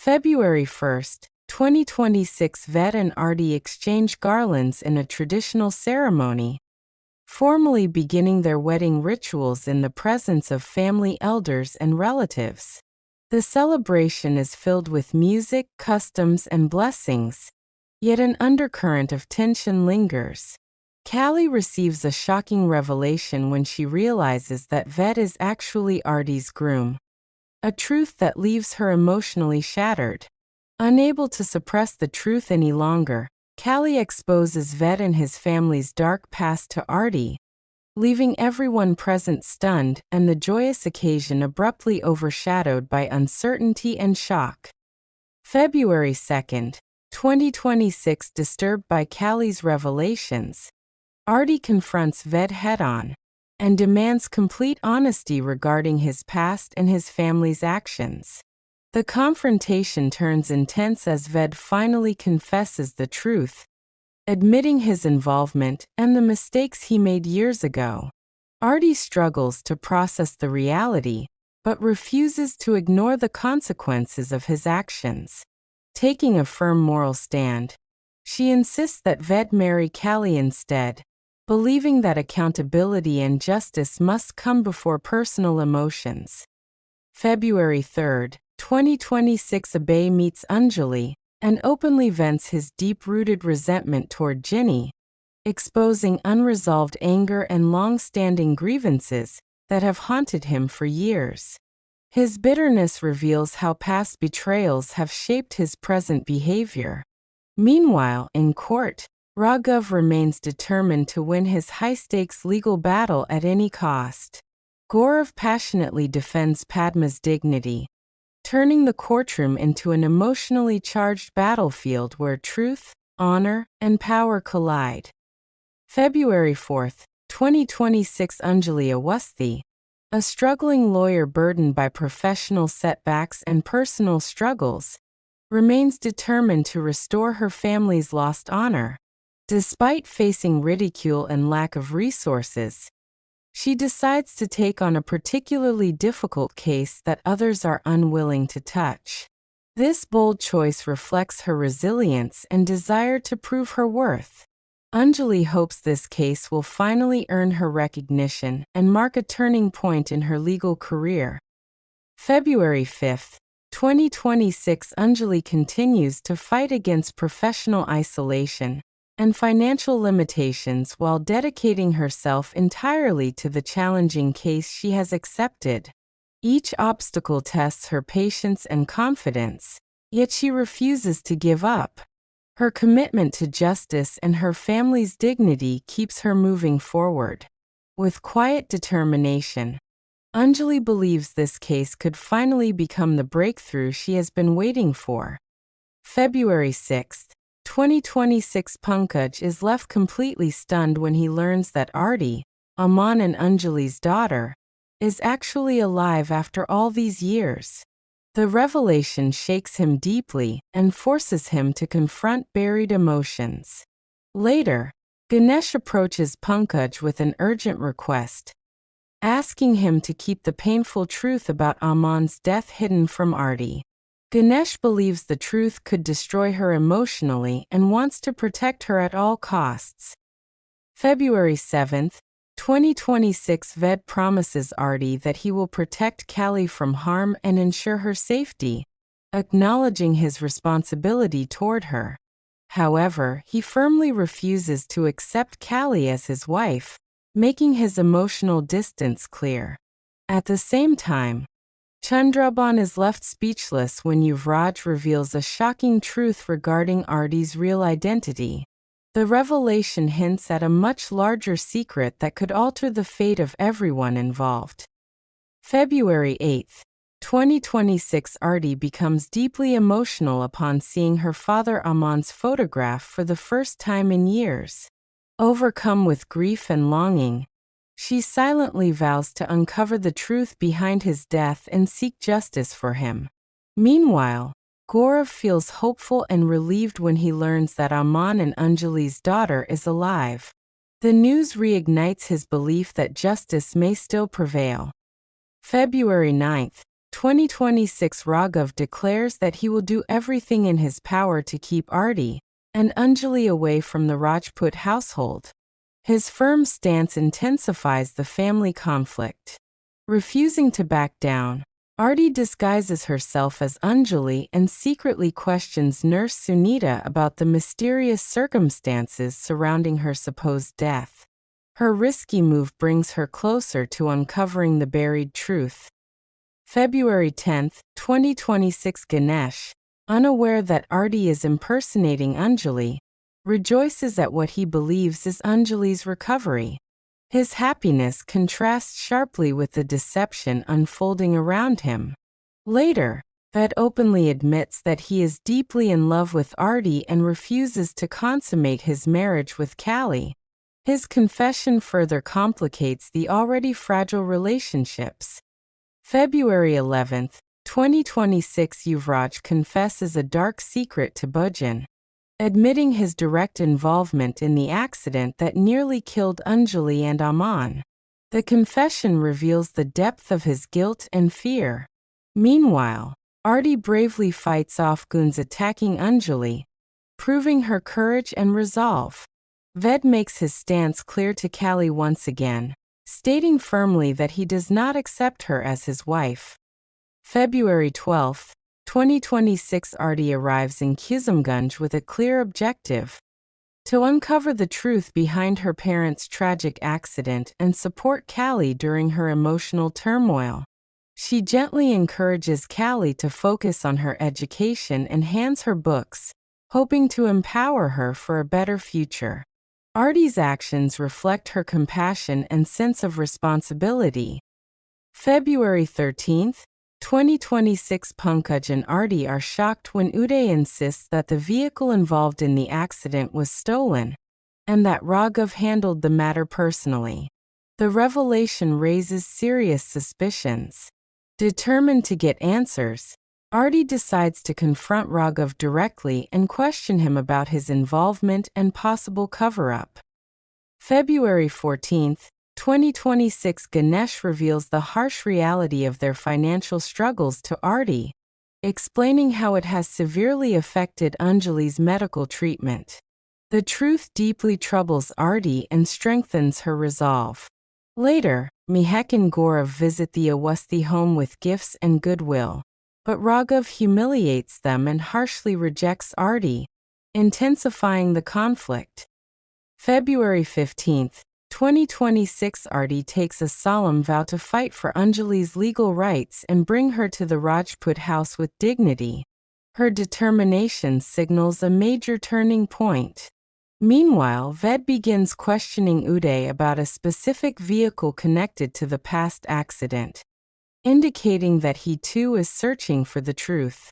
February 1st, 2026, Ved and Artie exchange garlands in a traditional ceremony, formally beginning their wedding rituals in the presence of family elders and relatives. The celebration is filled with music, customs, and blessings, yet an undercurrent of tension lingers. Callie receives a shocking revelation when she realizes that Ved is actually Artie's groom, a truth that leaves her emotionally shattered. Unable to suppress the truth any longer, Callie exposes Ved and his family's dark past to Artie, leaving everyone present stunned and the joyous occasion abruptly overshadowed by uncertainty and shock. February 2nd, 2026, disturbed by Callie's revelations, Artie confronts Ved head-on and demands complete honesty regarding his past and his family's actions. The confrontation turns intense as Ved finally confesses the truth, admitting his involvement and the mistakes he made years ago. Artie struggles to process the reality, but refuses to ignore the consequences of his actions. Taking a firm moral stand, she insists that Ved marry Callie instead, believing that accountability and justice must come before personal emotions. February 3rd, 2026, Abhay meets Anjali and openly vents his deep-rooted resentment toward Ginny, exposing unresolved anger and long-standing grievances that have haunted him for years. His bitterness reveals how past betrayals have shaped his present behavior. Meanwhile, in court, Raghav remains determined to win his high-stakes legal battle at any cost. Gaurav passionately defends Padma's dignity, turning the courtroom into an emotionally charged battlefield where truth, honor, and power collide. February 4th, 2026, Anjali Awasthi, a struggling lawyer burdened by professional setbacks and personal struggles, remains determined to restore her family's lost honor. Despite facing ridicule and lack of resources, she decides to take on a particularly difficult case that others are unwilling to touch. This bold choice reflects her resilience and desire to prove her worth. Anjali hopes this case will finally earn her recognition and mark a turning point in her legal career. February 5th, 2026, Anjali continues to fight against professional isolation and financial limitations while dedicating herself entirely to the challenging case she has accepted. Each obstacle tests her patience and confidence, yet she refuses to give up. Her commitment to justice and her family's dignity keeps her moving forward. With quiet determination, Anjali believes this case could finally become the breakthrough she has been waiting for. February 6th, 2026, Pankaj is left completely stunned when he learns that Artie, Aman and Anjali's daughter, is actually alive after all these years. The revelation shakes him deeply and forces him to confront buried emotions. Later, Ganesh approaches Pankaj with an urgent request, asking him to keep the painful truth about Aman's death hidden from Artie. Ganesh believes the truth could destroy her emotionally and wants to protect her at all costs. February 7th, 2026, Ved promises Artie that he will protect Callie from harm and ensure her safety, acknowledging his responsibility toward her. However, he firmly refuses to accept Callie as his wife, making his emotional distance clear. At the same time, Chandraban is left speechless when Yuvraj reveals a shocking truth regarding Artie's real identity. The revelation hints at a much larger secret that could alter the fate of everyone involved. February 8th, 2026, Artie becomes deeply emotional upon seeing her father Aman's photograph for the first time in years. Overcome with grief and longing, she silently vows to uncover the truth behind his death and seek justice for him. Meanwhile, Gaurav feels hopeful and relieved when he learns that Aman and Anjali's daughter is alive. The news reignites his belief that justice may still prevail. February 9th, 2026 Raghav declares that he will do everything in his power to keep Arti and Anjali away from the Rajput household. His firm stance intensifies the family conflict. Refusing to back down, Arti disguises herself as Anjali and secretly questions nurse Sunita about the mysterious circumstances surrounding her supposed death. Her risky move brings her closer to uncovering the buried truth. February 10, 2026 Ganesh, unaware that Arti is impersonating Anjali, rejoices at what he believes is Anjali's recovery. His happiness contrasts sharply with the deception unfolding around him. Later, Ved openly admits that he is deeply in love with Arti and refuses to consummate his marriage with Kali. His confession further complicates the already fragile relationships. February 11, 2026 Yuvraj confesses a dark secret to Bhujan, admitting his direct involvement in the accident that nearly killed Anjali and Aman. The confession reveals the depth of his guilt and fear. Meanwhile, Arti bravely fights off goons attacking Anjali, proving her courage and resolve. Ved makes his stance clear to Kali once again, stating firmly that he does not accept her as his wife. February 12, 2026 Arti arrives in Kizimganj with a clear objective: to uncover the truth behind her parents' tragic accident and support Kali during her emotional turmoil. She gently encourages Kali to focus on her education and hands her books, hoping to empower her for a better future. Arti's actions reflect her compassion and sense of responsibility. February 13, 2026 Pankaj and Arti are shocked when Uday insists that the vehicle involved in the accident was stolen, and that Raghav handled the matter personally. The revelation raises serious suspicions. Determined to get answers, Arti decides to confront Raghav directly and question him about his involvement and possible cover-up. February 14, 2026 Ganesh reveals the harsh reality of their financial struggles to Arti, explaining how it has severely affected Anjali's medical treatment. The truth deeply troubles Arti and strengthens her resolve. Later, Mihek and Gaurav visit the Awasthi home with gifts and goodwill, but Raghav humiliates them and harshly rejects Arti, intensifying the conflict. February 15, 2026 Arti takes a solemn vow to fight for Anjali's legal rights and bring her to the Rajput house with dignity. Her determination signals a major turning point. Meanwhile, Ved begins questioning Uday about a specific vehicle connected to the past accident, indicating that he too is searching for the truth.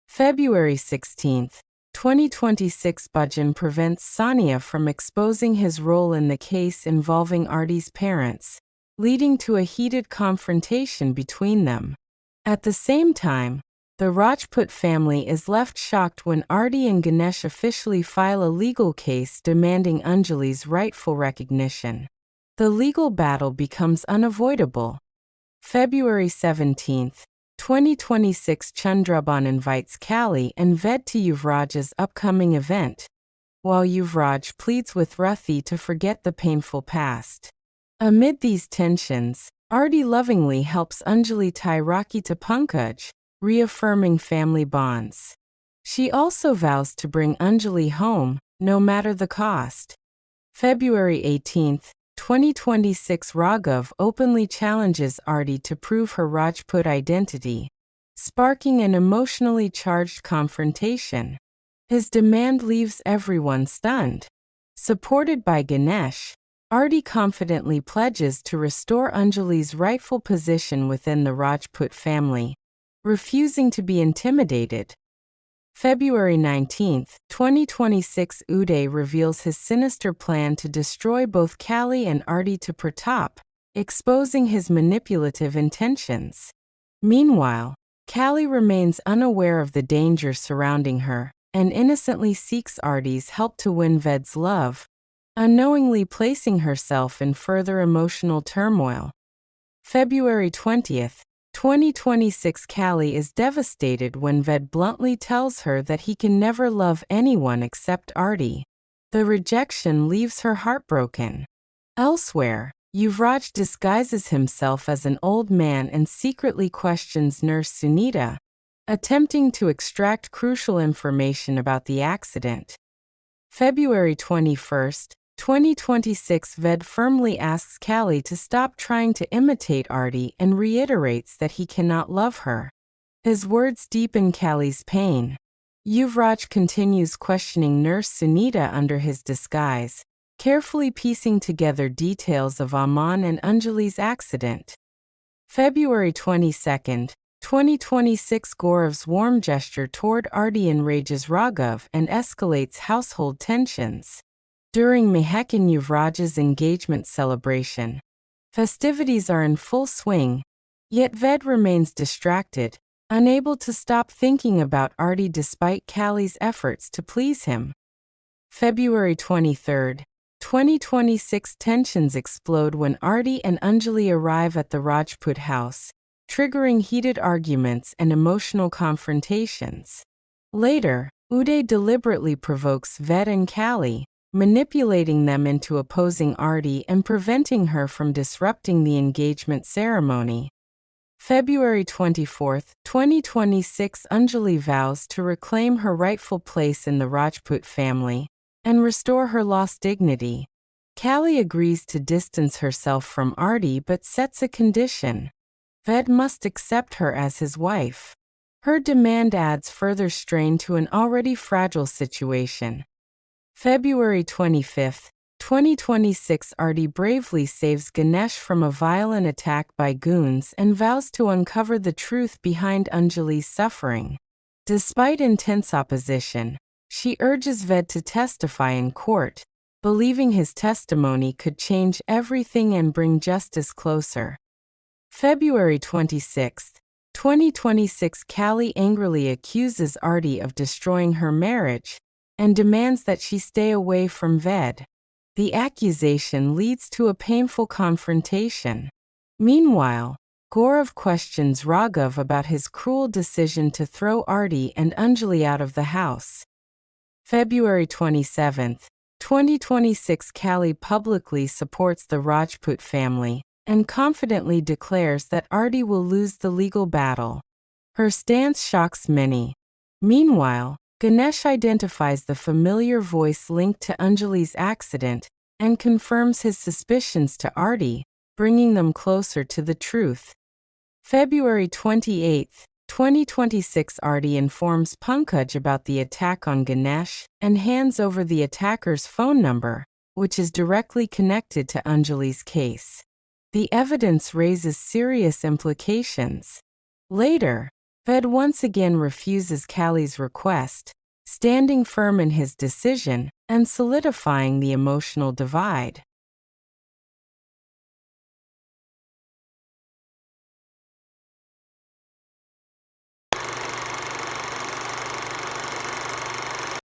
February 16, 2026 Bhujan prevents Sania from exposing his role in the case involving Arti's parents, leading to a heated confrontation between them. At the same time, the Rajput family is left shocked when Arti and Ganesh officially file a legal case demanding Anjali's rightful recognition. The legal battle becomes unavoidable. February 17, 2026 Chandraban invites Kali and Ved to Yuvraj's upcoming event, while Yuvraj pleads with Rathi to forget the painful past. Amid these tensions, Arti lovingly helps Anjali tie Rakhi to Pankaj, reaffirming family bonds. She also vows to bring Anjali home, no matter the cost. February 18, 2026 Raghav openly challenges Arti to prove her Rajput identity, sparking an emotionally charged confrontation. His demand leaves everyone stunned. Supported by Ganesh, Arti confidently pledges to restore Anjali's rightful position within the Rajput family, refusing to be intimidated. February 19, 2026 Uday reveals his sinister plan to destroy both Kali and Arti to Pratap, exposing his manipulative intentions. Meanwhile, Kali remains unaware of the danger surrounding her and innocently seeks Arti's help to win Ved's love, unknowingly placing herself in further emotional turmoil. February 20, 2026 Callie is devastated when Ved bluntly tells her that he can never love anyone except Artie. The rejection leaves her heartbroken. Elsewhere, Yuvraj disguises himself as an old man and secretly questions nurse Sunita, attempting to extract crucial information about the accident. February 21st, 2026 Ved firmly asks Callie to stop trying to imitate Artie and reiterates that he cannot love her. His words deepen Callie's pain. Yuvraj continues questioning nurse Sunita under his disguise, carefully piecing together details of Aman and Anjali's accident. February 22nd, 2026 Gaurav's warm gesture toward Artie enrages Raghav and escalates household tensions. During Mehak and Yuvraj's engagement celebration, festivities are in full swing, yet Ved remains distracted, unable to stop thinking about Artie despite Callie's efforts to please him. February 23rd, 2026 tensions explode when Artie and Anjali arrive at the Rajput house, triggering heated arguments and emotional confrontations. Later, Uday deliberately provokes Ved and Callie, manipulating them into opposing Artie and preventing her from disrupting the engagement ceremony. February 24th, 2026 Anjali vows to reclaim her rightful place in the Rajput family and restore her lost dignity. Callie agrees to distance herself from Artie but sets a condition. Ved must accept her as his wife. Her demand adds further strain to an already fragile situation. February 25th, 2026 Artie bravely saves Ganesh from a violent attack by goons and vows to uncover the truth behind Anjali's suffering. Despite intense opposition, she urges Ved to testify in court, believing his testimony could change everything and bring justice closer. February 26th, 2026 Callie angrily accuses Artie of destroying her marriage and demands that she stay away from Ved. The accusation leads to a painful confrontation. Meanwhile, Gaurav questions Raghav about his cruel decision to throw Artie and Anjali out of the house. February 27th, 2026 Callie publicly supports the Rajput family and confidently declares that Artie will lose the legal battle. Her stance shocks many. Meanwhile, Ganesh identifies the familiar voice linked to Anjali's accident and confirms his suspicions to Artie, bringing them closer to the truth. February 28th, 2026 Artie informs Pankaj about the attack on Ganesh and hands over the attacker's phone number, which is directly connected to Anjali's case. The evidence raises serious implications. Later, Ved once again refuses Callie's request, standing firm in his decision and solidifying the emotional divide.